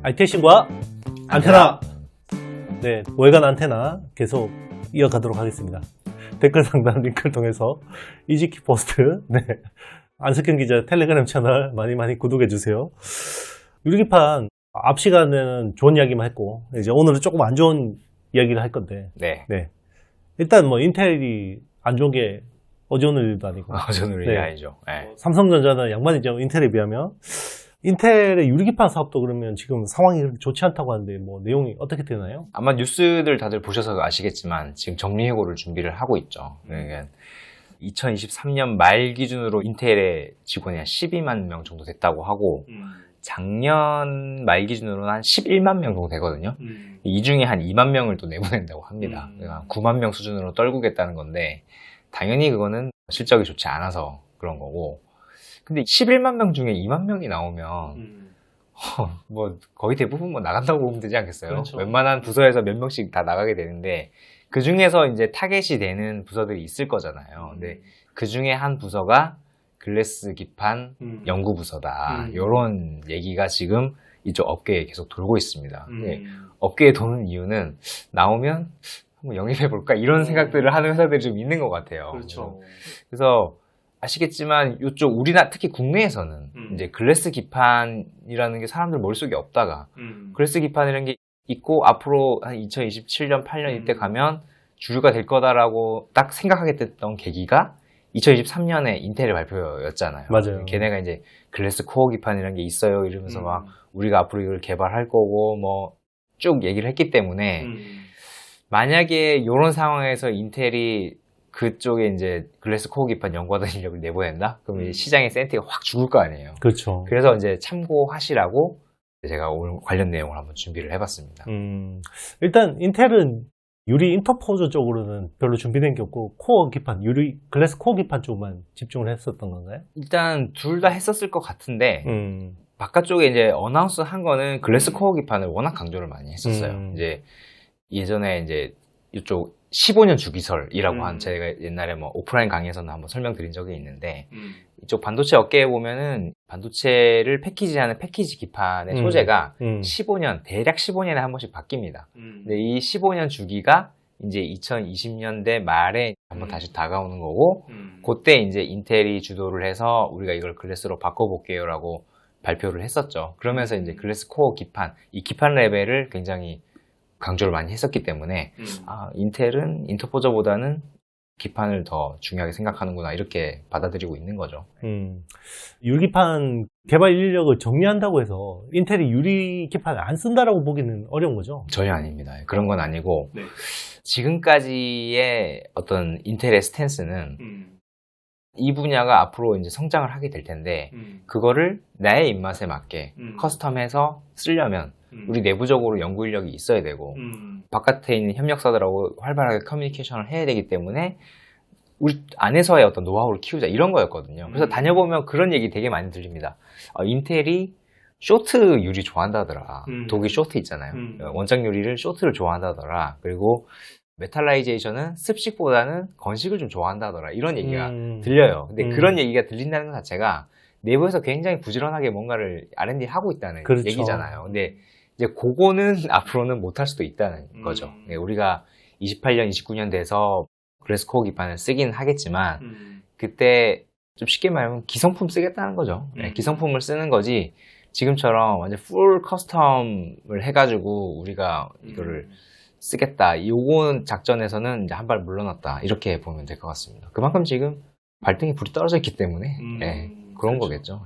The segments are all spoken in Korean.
IT신과 안테나. 네, 월간 안테나 계속 이어가도록 하겠습니다. 댓글 상단 링크를 통해서 이지키 포스트, 네, 안석현 기자 텔레그램 채널 많이 구독해주세요. 유리기판 앞 시간에는 좋은 이야기만 했고 이제 오늘은 조금 안 좋은 이야기를 할 건데, 네. 일단 뭐 인텔이 안 좋은 게 어제 오늘 일도 아니고 어제 오늘 일이 아니죠. 네. 삼성전자는 양반이죠. 인텔에 비하면. 인텔의 유리기판 사업도 그러면 지금 상황이 그렇게 좋지 않다고 하는데 뭐 내용이 어떻게 되나요? 아마 뉴스들 다들 보셔서 아시겠지만 지금 정리해고를 준비를 하고 있죠. 그러니까 2023년 말 기준으로 인텔의 직원이 한 12만 명 정도 됐다고 하고 작년 말 기준으로는 한 11만 명 정도 되거든요. 이 중에 한 2만 명을 또 내보낸다고 합니다. 그러니까 9만 명 수준으로 떨구겠다는 건데 당연히 그거는 실적이 좋지 않아서 그런 거고, 근데 11만 명 중에 2만 명이 나오면 뭐 거의 대부분 뭐 나간다고 보면 되지 않겠어요? 그렇죠. 웬만한 부서에서 몇 명씩 다 나가게 되는데 그 중에서 이제 타겟이 되는 부서들이 있을 거잖아요. 근데 그 중에 한 부서가 글래스 기판 연구 부서다. 이런 얘기가 지금 이쪽 업계에 계속 돌고 있습니다. 근데 업계에 도는 이유는 나오면 한번 영입해 볼까 이런 생각들을 하는 회사들이 좀 있는 것 같아요. 그렇죠. 그래서 아시겠지만 이쪽 우리나라 특히 국내에서는 이제 글래스 기판이라는 게 사람들 머릿속에 없다가 글래스 기판이라는 게 있고 앞으로 한 2027년 8년 이때 가면 주류가 될 거다라고 딱 생각하게 됐던 계기가 2023년에 인텔의 발표였잖아요. 맞아요. 걔네가 이제 글래스 코어 기판이라는 게 있어요 이러면서 막 우리가 앞으로 이걸 개발할 거고 뭐 쭉 얘기를 했기 때문에 만약에 이런 상황에서 인텔이 그쪽에 이제 글래스 코어 기판 연구하던 인력을 내보낸다? 그럼 이제 시장의 센티가 확 죽을 거 아니에요. 그렇죠. 그래서 이제 참고하시라고 제가 오늘 관련 내용을 한번 준비를 해봤습니다. 일단 인텔은 유리 인터포저 쪽으로는 별로 준비된 게 없고 코어 기판, 유리 글래스 코어 기판 쪽만 집중을 했었던 건가요? 일단 둘 다 했었을 것 같은데 바깥쪽에 이제 어나운스 한 거는 글래스 코어 기판을 워낙 강조를 많이 했었어요. 이제 예전에 이제 이쪽 15년 주기설이라고 한 제가 옛날에 뭐 오프라인 강의에서는 한번 설명드린 적이 있는데 이쪽 반도체 업계에 보면은 반도체를 패키지하는 패키지 기판의 소재가 15년, 대략 15년에 한 번씩 바뀝니다. 근데 이 15년 주기가 이제 2020년대 말에 한번 다시 다가오는 거고, 그때 이제 인텔이 주도를 해서 우리가 이걸 글래스로 바꿔볼게요 라고 발표를 했었죠. 그러면서 이제 글래스 코어 기판, 이 기판 레벨을 굉장히 강조를 많이 했었기 때문에 인텔은 인터포저보다는 기판을 더 중요하게 생각하는구나 이렇게 받아들이고 있는 거죠. 유리기판 개발 인력을 정리한다고 해서 인텔이 유리기판을 안 쓴다라고 보기는 어려운 거죠? 전혀 아닙니다. 그런 건 아니고 지금까지의 어떤 인텔의 스탠스는 이 분야가 앞으로 이제 성장을 하게 될 텐데 그거를 나의 입맛에 맞게 커스텀해서 쓰려면 우리 내부적으로 연구 인력이 있어야 되고 바깥에 있는 협력사들하고 활발하게 커뮤니케이션을 해야 되기 때문에 우리 안에서의 어떤 노하우를 키우자 이런 거였거든요. 그래서 다녀보면 그런 얘기 되게 많이 들립니다. 인텔이 쇼트 유리 좋아한다더라. 독일 쇼트 있잖아요. 원작 유리를 쇼트를 좋아한다더라. 그리고 메탈라이제이션은 습식보다는 건식을 좀 좋아한다더라. 이런 얘기가 들려요. 근데 그런 얘기가 들린다는 것 자체가 내부에서 굉장히 부지런하게 뭔가를 R&D 하고 있다는 그렇죠. 얘기잖아요. 근데 이제 그거는 앞으로는 못할 수도 있다는 거죠. 우리가 28년, 29년 돼서 글래스 코어 기판을 쓰긴 하겠지만 그때 좀 쉽게 말하면 기성품 쓰겠다는 거죠. 기성품을 쓰는 거지 지금처럼 완전 풀 커스텀을 해가지고 우리가 이거를 쓰겠다. 요건 작전에서는 이제 한 발 물러났다. 이렇게 보면 될 것 같습니다. 그만큼 지금 발등에 불이 떨어져 있기 때문에 그런 거겠죠.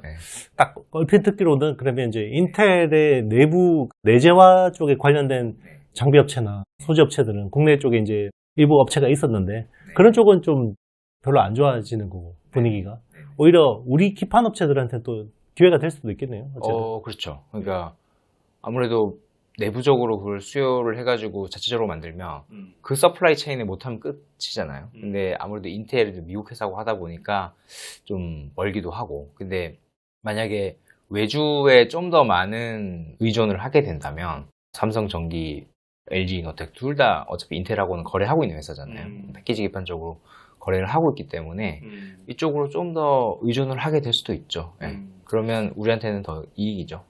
딱 얼핏 듣기로는 그러면 이제 인텔의 내부 내재화 쪽에 관련된 장비 업체나 소재 업체들은 국내 쪽에 이제 일부 업체가 있었는데 그런 쪽은 좀 별로 안 좋아지는 거고 분위기가 오히려 우리 기판 업체들한테 또 기회가 될 수도 있겠네요. 어쨌든. 그렇죠. 그러니까 아무래도 내부적으로 그걸 수요를 해가지고 자체적으로 만들면 그 서플라이 체인을 못하면 끝이잖아요. 근데 아무래도 인텔이 미국 회사고 하다 보니까 좀 멀기도 하고, 근데 만약에 외주에 좀 더 많은 의존을 하게 된다면 삼성전기, LG이노텍 둘 다 어차피 인텔하고는 거래하고 있는 회사잖아요. 패키지 기판 쪽으로 거래를 하고 있기 때문에 이쪽으로 좀 더 의존을 하게 될 수도 있죠. 그러면 우리한테는 더 이익이죠.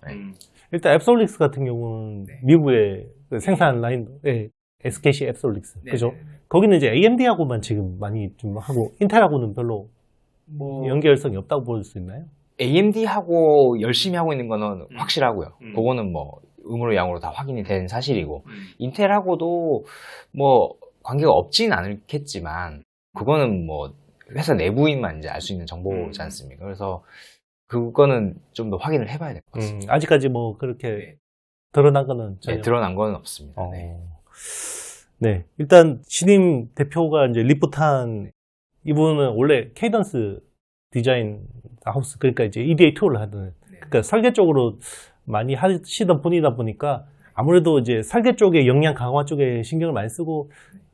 일단 앱솔릭스 같은 경우는 네. 미국의 그 생산 라인, SKC 앱솔릭스, 네, 그죠? 네, 네. 거기는 이제 AMD하고만 지금 많이 좀 하고 인텔하고는 별로 뭐 연결성이 없다고 볼 수 있나요? AMD하고 열심히 하고 있는 거는 확실하고요. 음. 그거는 뭐 음으로 양으로 다 확인이 된 사실이고 음. 인텔하고도 뭐 관계가 없진 않겠지만 그거는 뭐 회사 내부인만 이제 알 수 있는 정보지 않습니까? 그래서 그거는 좀 더 확인을 해봐야 될 것 같습니다. 아직까지 뭐 그렇게 네. 드러난 거는 전혀. 네, 드러난 건 없습니다. 어. 네. 네, 일단 신임 대표가 이제 리프탄 이분은 원래 케이던스 디자인 하우스, 그러니까 이제 EDA 툴을 하던, 그러니까 설계 쪽으로 많이 하시던 분이다 보니까 아무래도 이제 설계 쪽에 역량 강화 쪽에 신경을 많이 쓰고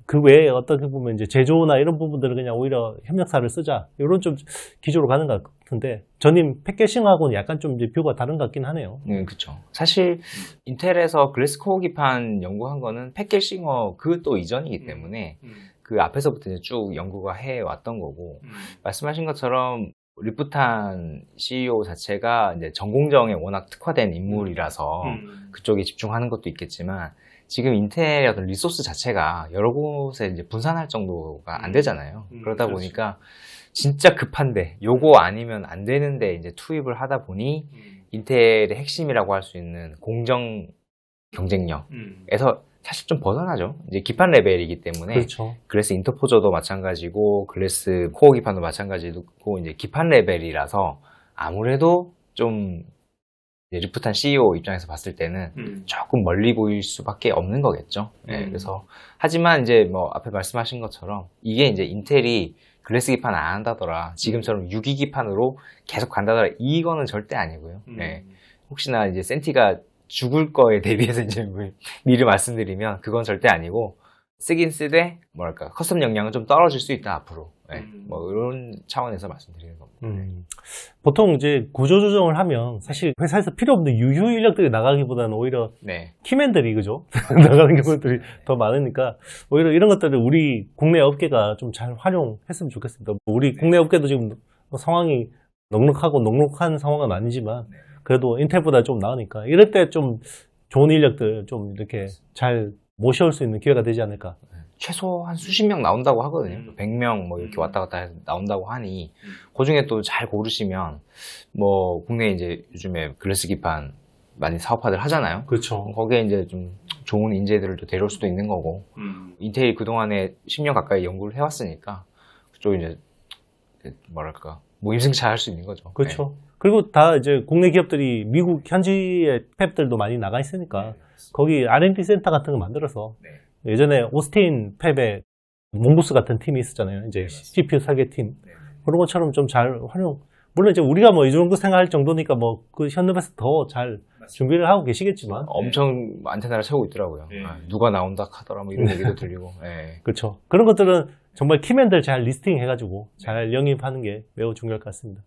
그 외에 어떻게 보면 이제 제조나 이런 부분들은 그냥 오히려 협력사를 쓰자 이런 좀 기조로 가는 것 같은데 전임 패키싱하고는 약간 좀 이제 뷰가 다른 것 같긴 하네요. 그렇죠. 사실 인텔에서 글래스 코어 기판 연구한 거는 팻겔싱어 그 또 이전이기 때문에 그 앞에서부터 이제 쭉 연구가 해 왔던 거고 말씀하신 것처럼 리프탄 CEO 자체가 이제 전공정에 워낙 특화된 인물이라서 그쪽에 집중하는 것도 있겠지만 지금 인텔의 어떤 리소스 자체가 여러 곳에 이제 분산할 정도가 안 되잖아요. 그러다 그렇죠. 보니까 진짜 급한데 요거 아니면 안 되는데 이제 투입을 하다 보니 인텔의 핵심이라고 할 수 있는 공정 경쟁력에서 사실 좀 벗어나죠. 이제 기판 레벨이기 때문에 그렇죠. 글래스 인터포저도 마찬가지고 글래스 코어 기판도 마찬가지고 이제 기판 레벨이라서 아무래도 좀 이제 리프탄 CEO 입장에서 봤을 때는 조금 멀리 보일 수밖에 없는 거겠죠. 네, 그래서 하지만 이제 뭐 앞에 말씀하신 것처럼 이게 이제 인텔이 글래스 기판 안 한다더라, 지금처럼 6기 기판으로 계속 간다더라, 이거는 절대 아니고요. 네, 혹시나 이제 센티가 죽을 거에 대비해서 이제 미리 말씀드리면 그건 절대 아니고 쓰긴 쓰되 뭐랄까 커스텀 역량은 좀 떨어질 수 있다 앞으로. 네, 뭐 이런 차원에서 말씀드리는 겁니다. 보통 이제 구조조정을 하면 사실 회사에서 필요 없는 유휴 인력들이 나가기보다는 오히려 네, 키맨들이, 그죠? 나가는 경우들이 더 많으니까 오히려 이런 것들을 우리 국내 업계가 좀 잘 활용했으면 좋겠습니다. 우리 국내 업계도 지금 뭐 상황이 넉넉한 상황은 아니지만 그래도 인텔보다 좀 나으니까 이럴 때 좀 좋은 인력들 좀 이렇게 잘 모셔올 수 있는 기회가 되지 않을까. 최소 한 수십 명 나온다고 하거든요. 100명 뭐 이렇게 왔다 갔다 해서 나온다고 하니 그 중에 또 잘 고르시면 뭐 국내에 이제 요즘에 글래스 기판 많이 사업화들 하잖아요. 그렇죠. 거기에 이제 좀 좋은 인재들을 또 데려올 수도 있는 거고 인텔이 그동안에 10년 가까이 연구를 해왔으니까 그쪽 이제 뭐랄까 무임승차 할 수 있는 거죠. 그렇죠. 그리고 다 이제 국내 기업들이 미국 현지의 팹들도 많이 나가 있으니까 거기 R&D 센터 같은 거 만들어서 예전에 오스틴 팹에 몽고스 같은 팀이 있었잖아요. 이제 CPU 설계팀. 그런 것처럼 좀 잘 활용. 물론 이제 우리가 뭐 이 정도 생각할 정도니까 뭐 그 현업에서 더 잘 준비를 하고 계시겠지만. 엄청 안테나를 세우고 있더라고요. 누가 나온다 하더라 뭐 이런 얘기도 들리고. 그렇죠. 그런 것들은 정말 키맨들 잘 리스팅 해가지고 잘 영입하는 게 매우 중요할 것 같습니다.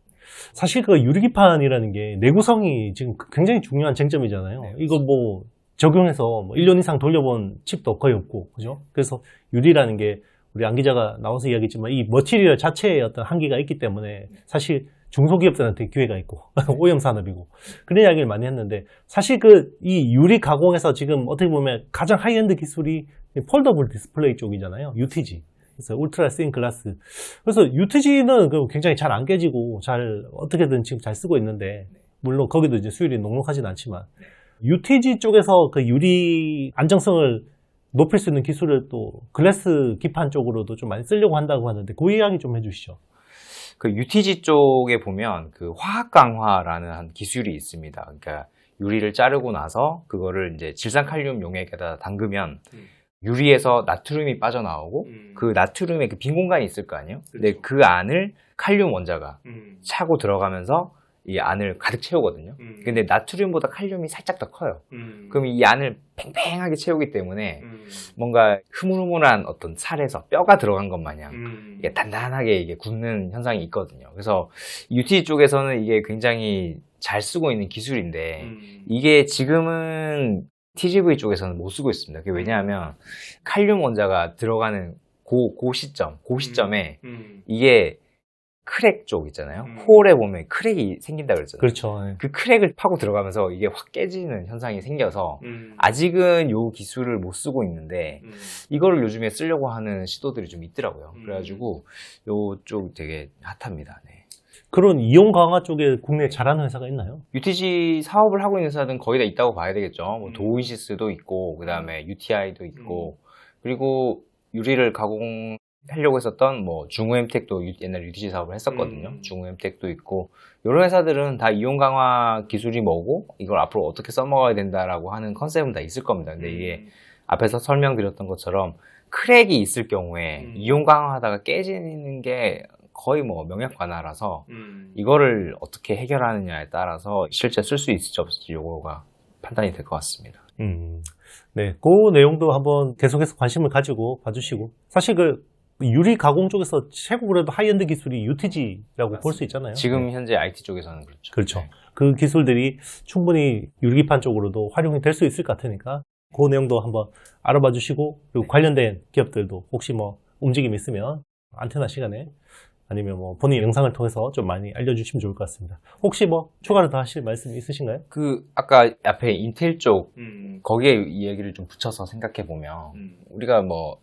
사실 그 유리기판이라는 게 내구성이 지금 굉장히 중요한 쟁점이잖아요. 이거 뭐 적용해서 뭐 1년 이상 돌려본 칩도 거의 없고, 그죠? 그래서 유리라는 게 우리 안 기자가 나와서 이야기했지만 이 머티리얼 자체에 어떤 한계가 있기 때문에 사실 중소기업들한테 기회가 있고 오염 산업이고 그런 이야기를 많이 했는데 사실 그 이 유리 가공에서 지금 어떻게 보면 가장 하이엔드 기술이 폴더블 디스플레이 쪽이잖아요. UTG. 그래서 울트라 스인 글라스. 그래서 UTG는 굉장히 잘 안 깨지고 잘 어떻게든 지금 잘 쓰고 있는데 물론 거기도 이제 수율이 넉넉하진 않지만 UTG 쪽에서 그 유리 안정성을 높일 수 있는 기술을 또 글래스 기판 쪽으로도 좀 많이 쓰려고 한다고 하는데 그 이야기 좀 해주시죠. 그 UTG 쪽에 보면 그 화학 강화라는 한 기술이 있습니다. 그러니까 유리를 자르고 나서 그거를 이제 질산칼륨 용액에다 담그면 유리에서 나트륨이 빠져나오고 그 나트륨에 그 빈 공간이 있을 거 아니에요? 근데 그 안을 칼륨 원자가 차고 들어가면서 이 안을 가득 채우거든요. 근데 나트륨보다 칼륨이 살짝 더 커요. 그럼 이 안을 팽팽하게 채우기 때문에 뭔가 흐물흐물한 어떤 살에서 뼈가 들어간 것 마냥 이게 단단하게 이게 굳는 현상이 있거든요. 그래서 UT 쪽에서는 이게 굉장히 잘 쓰고 있는 기술인데 이게 지금은 TGV 쪽에서는 못 쓰고 있습니다. 그게 왜냐하면 칼륨 원자가 들어가는 그 시점에 이게 크랙 쪽 있잖아요. 홀에 보면 크랙이 생긴다 그랬잖아요. 그렇죠. 네. 그 크랙을 파고 들어가면서 이게 확 깨지는 현상이 생겨서 아직은 요 기술을 못 쓰고 있는데 이거를 요즘에 쓰려고 하는 시도들이 좀 있더라고요. 그래가지고 요쪽 되게 핫합니다. 네. 그런 이용 강화 쪽에 국내에 잘하는 회사가 있나요? UTG 사업을 하고 있는 회사는 거의 다 있다고 봐야 되겠죠. 뭐 도이시스도 있고, 그 다음에 UTI도 있고, 그리고 유리를 가공하려고 했었던 뭐 중우엠텍도 옛날 UTG 사업을 했었거든요. 중우엠텍도 있고, 이런 회사들은 다 이용 강화 기술이 뭐고, 이걸 앞으로 어떻게 써먹어야 된다라고 하는 컨셉은 다 있을 겁니다. 근데 이게 앞에서 설명드렸던 것처럼 크랙이 있을 경우에 이용 강화하다가 깨지는 게 거의 뭐 명약관화라서 이거를 어떻게 해결하느냐에 따라서 실제 쓸 수 있을지 없을지 요거가 판단이 될 것 같습니다. 네, 그 내용도 한번 계속해서 관심을 가지고 봐주시고 사실 그 유리 가공 쪽에서 최고 그래도 하이엔드 기술이 UTG라고 볼 수 있잖아요. 지금 네. 현재 IT 쪽에서는 그렇죠. 그렇죠. 네. 그 기술들이 충분히 유리기판 쪽으로도 활용이 될 수 있을 것 같으니까 그 내용도 한번 알아봐 주시고 그리고 관련된 기업들도 혹시 뭐 움직임 있으면 안테나 시간에 아니면 뭐 본인 영상을 통해서 좀 많이 알려주시면 좋을 것 같습니다. 혹시 뭐 추가로 더 하실 말씀 있으신가요? 그 아까 앞에 인텔 쪽 거기에 이야기를 좀 붙여서 생각해 보면 우리가 뭐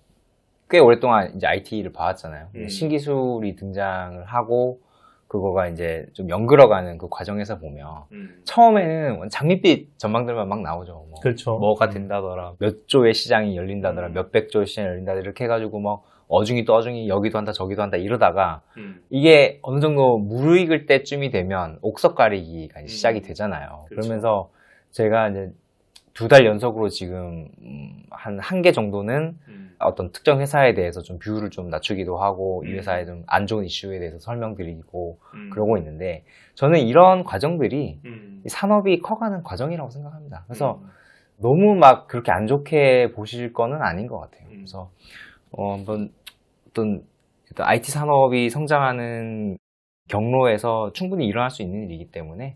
꽤 오랫동안 이제 IT를 봐왔잖아요. 신기술이 등장을 하고 그거가 이제 좀 연결어가는 그 과정에서 보면 처음에는 장밋빛 전망들만 막 나오죠. 뭐 그렇죠. 뭐가 된다더라, 몇 조의 시장이 열린다더라, 몇백 조의 시장이 열린다더라 이렇게 해가지고 뭐 어중이 떠중이 여기도 한다 저기도 한다 이러다가 이게 어느 정도 무르익을 때쯤이 되면 옥석 가리기가 이제 시작이 되잖아요. 그렇죠. 그러면서 제가 이제 2달 연속으로 지금 한 개 정도는 어떤 특정 회사에 대해서 좀 뷰를 좀 낮추기도 하고 이 회사의 좀 안 좋은 이슈에 대해서 설명드리고 그러고 있는데 저는 이런 과정들이 이 산업이 커가는 과정이라고 생각합니다. 그래서 너무 막 그렇게 안 좋게 보실 거는 아닌 것 같아요. 그래서 한번 어떤 IT 산업이 성장하는 경로에서 충분히 일어날 수 있는 일이기 때문에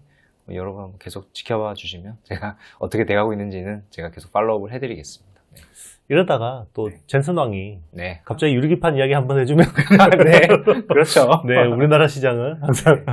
여러분 계속 지켜봐 주시면 제가 어떻게 돼가고 있는지는 제가 계속 팔로우업을 해드리겠습니다. 네. 이러다가 또 네. 젠슨왕이 네. 갑자기 유리기판 이야기 한번 해주면 네. 그렇죠. 네, 우리나라 시장은 항상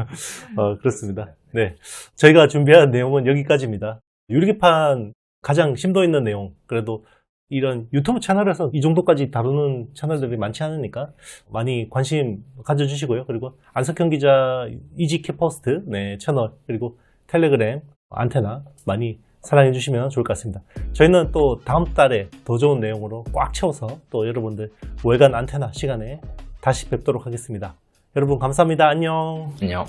그렇습니다. 네, 저희가 준비한 내용은 여기까지입니다. 유리기판 가장 심도 있는 내용 그래도 이런 유튜브 채널에서 이 정도까지 다루는 채널들이 많지 않으니까 많이 관심 가져주시고요. 그리고 안석현 기자 이지캐퍼스트 네, 채널 그리고 텔레그램 안테나 많이 사랑해 주시면 좋을 것 같습니다. 저희는 또 다음 달에 더 좋은 내용으로 꽉 채워서 또 여러분들 월간 안테나 시간에 다시 뵙도록 하겠습니다. 여러분 감사합니다. 안녕. 안녕.